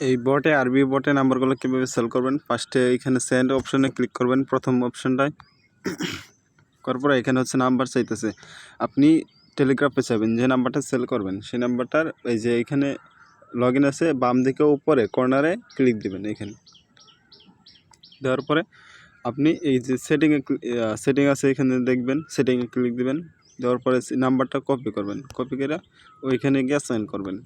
এই বটে আরবি বটে নাম্বারগুলো কীভাবে সেল করবেন, ফার্স্টে এখানে সেন্ড অপশনে ক্লিক করবেন, প্রথম অপশনটায় করার পরে এখানে হচ্ছে নাম্বার চাইতেছে। আপনি টেলিগ্রাফে চাইবেন যে নাম্বারটা সেল করবেন সেই নাম্বারটার এই যে এখানে লগ ইন আছে বাম দিকে উপরে কর্নারে ক্লিক দিবেন। এখানে দেওয়ার পরে আপনি এই যে সেটিং আছে এখানে দেখবেন, সেটিংয়ে ক্লিক দিবেন। দেওয়ার পরে নাম্বারটা কপি করবেন, কপি করে ওইখানে গিয়ে সাইন করবেন।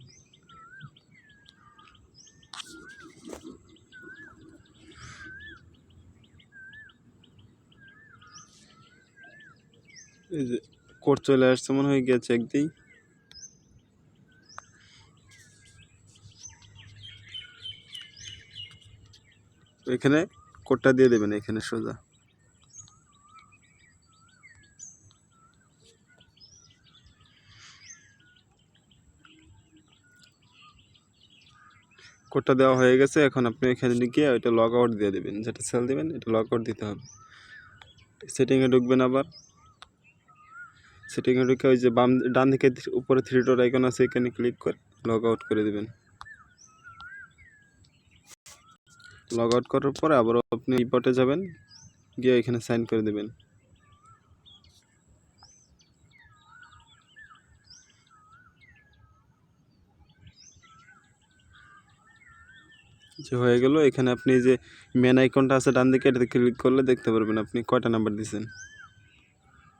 এই যে কোড চলে আসছে মনে হয়, গিয়ে চেক দিই। এখানে কোডটা দিয়ে দেবেন এখানে সোজা। কোডটা দেওয়া হয়ে গেছে। এখন আপনি এখানে গিয়ে ওইটা লগ আউট দিয়ে দেবেন, যেটা সেল দেবেন এটা লগ আউট দিতে হবে। সেটিংয়ে ঢুকবেন, আবার সেটিংয়ে ঢুকে ওই যে ডান দিকে উপরে 3 ডট আইকন আছে এখানে ক্লিক করে লগ আউট করে দেবেন। লগ আউট করার পরে আবার আপনি এই বটে যাবেন, গিয়ে এখানে সাইন করে দেবেন। যে হয়ে গেল। এখানে আপনি যে মেন আইকনটা আছে ডান দিকে এটাতে ক্লিক করলে দেখতে পারবেন আপনি কয়টা নাম্বার দিয়েছেন।